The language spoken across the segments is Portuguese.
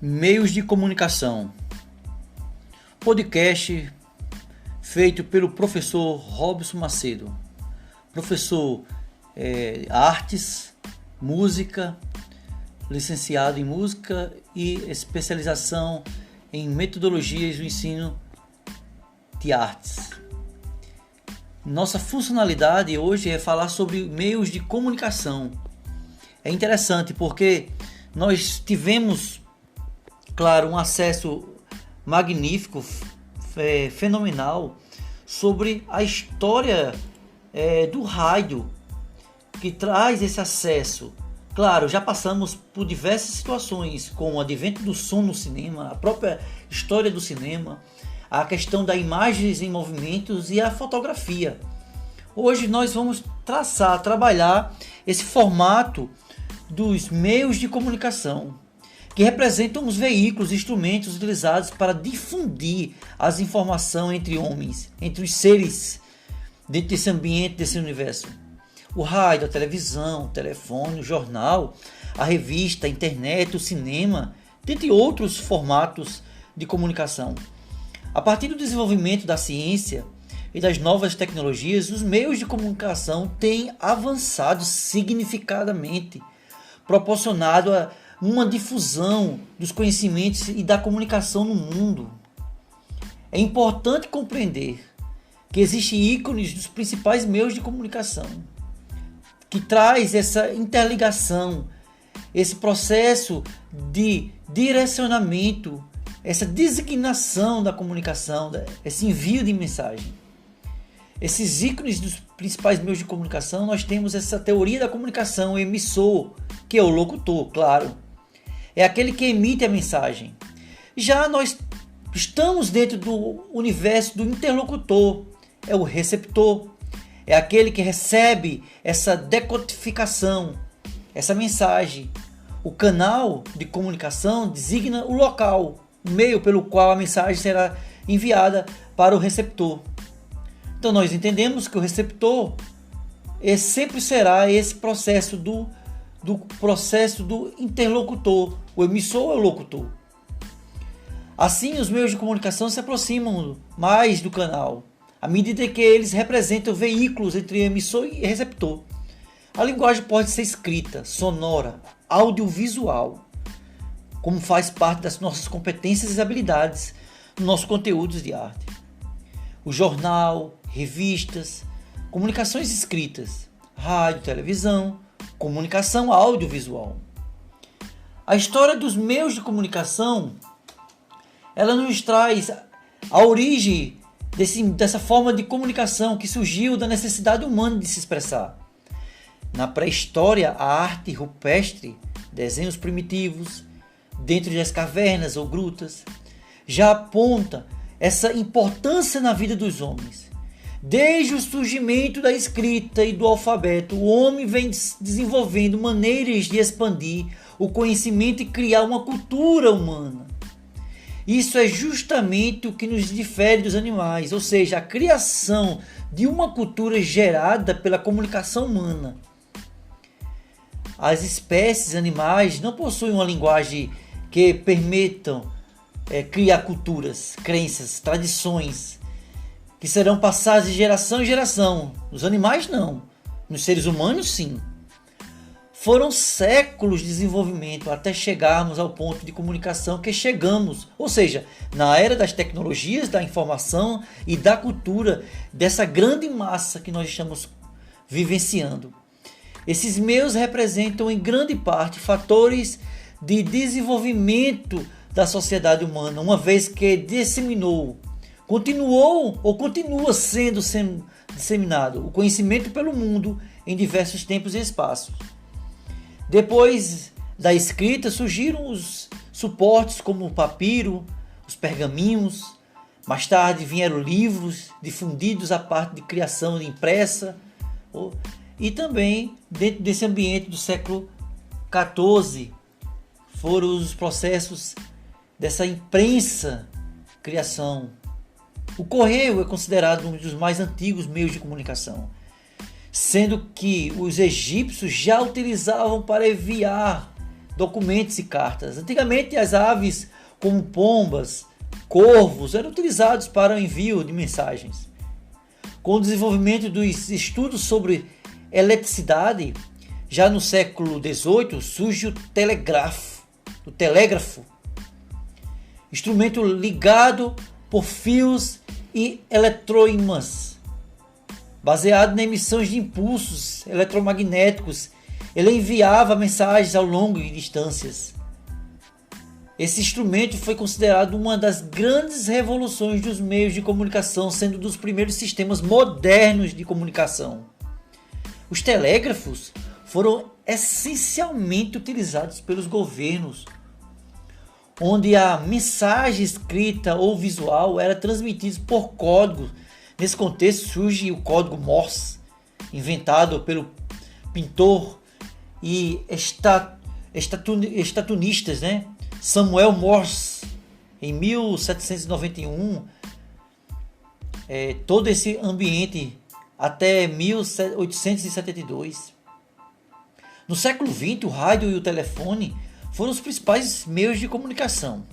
Meios de comunicação. Podcast feito pelo professor Robson Macedo. Professor Artes, Música, licenciado em Música e especialização em metodologias do ensino de artes. Nossa funcionalidade hoje é falar sobre meios de comunicação. É interessante porque nós tivemos, claro, um acesso magnífico, fenomenal, sobre a história do rádio, que traz esse acesso. Claro, já passamos por diversas situações, com o advento do som no cinema, a própria história do cinema, a questão das imagens em movimentos e a fotografia. Hoje nós vamos trabalhar esse formato dos meios de comunicação, que representam os veículos e instrumentos utilizados para difundir as informações entre homens, entre os seres dentro desse ambiente, desse universo. O rádio, a televisão, o telefone, o jornal, a revista, a internet, o cinema, dentre outros formatos de comunicação. A partir do desenvolvimento da ciência e das novas tecnologias, os meios de comunicação têm avançado significativamente, proporcionado a uma difusão dos conhecimentos e da comunicação no mundo. É importante compreender que existem ícones dos principais meios de comunicação, que traz essa interligação, esse processo de direcionamento, essa designação da comunicação, esse envio de mensagem. Esses ícones dos principais meios de comunicação, nós temos essa teoria da comunicação, o emissor, que é o locutor, claro. É aquele que emite a mensagem. Já nós estamos dentro do universo do interlocutor, é o receptor. É aquele que recebe essa decodificação, essa mensagem. O canal de comunicação designa o local, o meio pelo qual a mensagem será enviada para o receptor. Então nós entendemos que o receptor sempre será esse processo do processo do interlocutor. O emissor é o locutor. Assim, os meios de comunicação se aproximam mais do canal, à medida que eles representam veículos entre emissor e receptor. A linguagem pode ser escrita, sonora, audiovisual, como faz parte das nossas competências e habilidades nos nossos conteúdos de arte. O jornal, revistas, comunicações escritas, rádio, televisão, comunicação audiovisual. A história dos meios de comunicação, ela nos traz a origem dessa forma de comunicação que surgiu da necessidade humana de se expressar. Na pré-história, a arte rupestre, desenhos primitivos, dentro das cavernas ou grutas, já aponta essa importância na vida dos homens. Desde o surgimento da escrita e do alfabeto, o homem vem desenvolvendo maneiras de expandir o conhecimento e criar uma cultura humana. Isso é justamente o que nos difere dos animais, ou seja, a criação de uma cultura gerada pela comunicação humana. As espécies animais não possuem uma linguagem que permitam criar culturas, crenças, tradições, que serão passadas de geração em geração. Os animais não, nos seres humanos sim. Foram séculos de desenvolvimento até chegarmos ao ponto de comunicação que chegamos, ou seja, na era das tecnologias, da informação e da cultura, dessa grande massa que nós estamos vivenciando. Esses meios representam em grande parte fatores de desenvolvimento da sociedade humana, uma vez que disseminou, continuou ou continua sendo disseminado o conhecimento pelo mundo em diversos tempos e espaços. Depois da escrita surgiram os suportes como o papiro, os pergaminhos. Mais tarde vieram livros difundidos a parte de criação de impressa. E também dentro desse ambiente do século XIV foram os processos dessa imprensa criação. O correio é considerado um dos mais antigos meios de comunicação, sendo que os egípcios já utilizavam para enviar documentos e cartas. Antigamente, as aves, como pombas, corvos, eram utilizados para o envio de mensagens. Com o desenvolvimento dos estudos sobre eletricidade, já no século XVIII, surge o telégrafo, instrumento ligado por fios e eletroímãs, baseado na emissão de impulsos eletromagnéticos. Ele enviava mensagens ao longo de distâncias. Esse instrumento foi considerado uma das grandes revoluções dos meios de comunicação, sendo um dos primeiros sistemas modernos de comunicação. Os telégrafos foram essencialmente utilizados pelos governos, onde a mensagem escrita ou visual era transmitida por código. Nesse contexto surge o código Morse, inventado pelo pintor e estatunistas, Samuel Morse, em 1791. Todo esse ambiente até 1872. No século XX, o rádio e o telefone foram os principais meios de comunicação.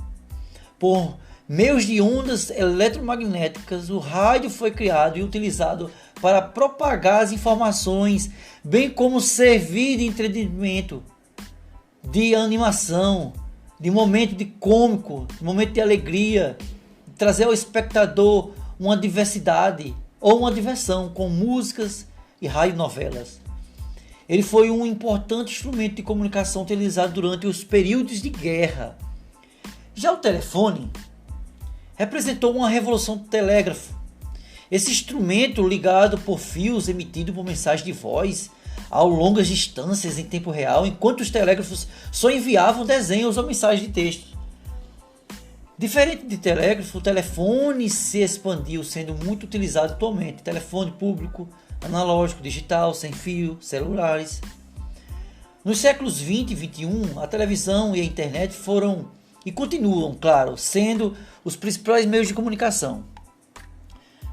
Por meios de ondas eletromagnéticas, o rádio foi criado e utilizado para propagar as informações, bem como servir de entretenimento, de animação, de momento de cômico, de momento de alegria, de trazer ao espectador uma diversidade ou uma diversão com músicas e radionovelas. Ele foi um importante instrumento de comunicação utilizado durante os períodos de guerra. Já o telefone representou uma revolução do telégrafo. Esse instrumento, ligado por fios, emitido por mensagem de voz a longas distâncias em tempo real, enquanto os telégrafos só enviavam desenhos ou mensagens de texto. Diferente de telégrafo, o telefone se expandiu, sendo muito utilizado atualmente. Telefone público, analógico, digital, sem fio, celulares. Nos séculos 20 e 21, a televisão e a internet foram e continuam, claro, sendo os principais meios de comunicação.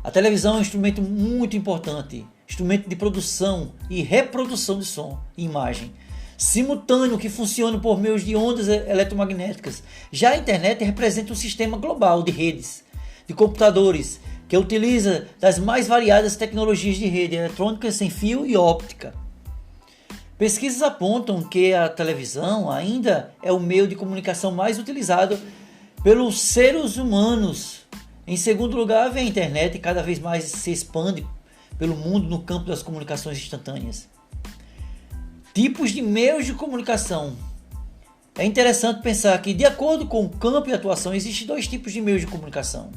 A televisão é um instrumento muito importante, instrumento de produção e reprodução de som e imagem, simultâneo, que funciona por meio de ondas eletromagnéticas. Já a internet representa um sistema global de redes, de computadores, que utiliza das mais variadas tecnologias de rede eletrônica, sem fio e óptica. Pesquisas apontam que a televisão ainda é o meio de comunicação mais utilizado pelos seres humanos. Em segundo lugar, vem a internet, e cada vez mais se expande pelo mundo no campo das comunicações instantâneas. Tipos de meios de comunicação. É interessante pensar que, de acordo com o campo de atuação, existem dois tipos de meios de comunicação.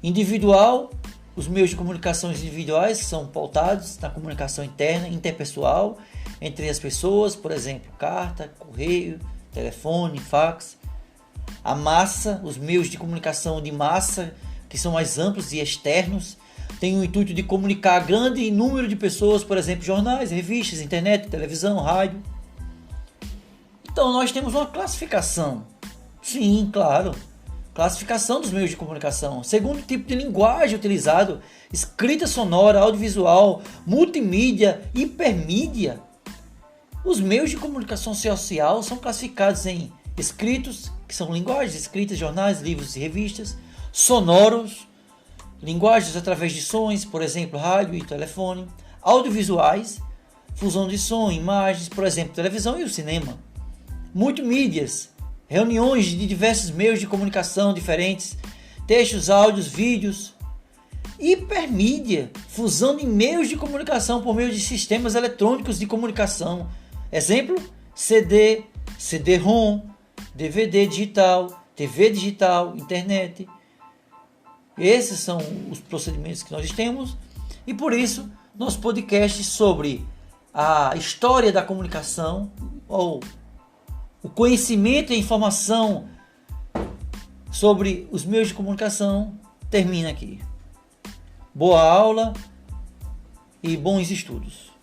Individual, os meios de comunicação individuais são pautados na comunicação interna, interpessoal, entre as pessoas, por exemplo, carta, correio, telefone, fax. A massa, os meios de comunicação de massa, que são mais amplos e externos, têm o intuito de comunicar a grande número de pessoas, por exemplo, jornais, revistas, internet, televisão, rádio. Então nós temos uma classificação. Sim, claro. Classificação dos meios de comunicação. Segundo tipo de linguagem utilizado: escrita sonora, audiovisual, multimídia, hipermídia. Os meios de comunicação social são classificados em escritos, que são linguagens escritas, jornais, livros e revistas; sonoros, linguagens através de sons, por exemplo, rádio e telefone; audiovisuais, fusão de som, imagens, por exemplo, televisão e o cinema; multimídias, reuniões de diversos meios de comunicação diferentes, textos, áudios, vídeos; hipermídia, fusão de meios de comunicação por meio de sistemas eletrônicos de comunicação. Exemplo: CD, CD-ROM, DVD digital, TV digital, internet. Esses são os procedimentos que nós temos, e por isso nosso podcast sobre a história da comunicação, ou o conhecimento e a informação sobre os meios de comunicação, termina aqui. Boa aula e bons estudos.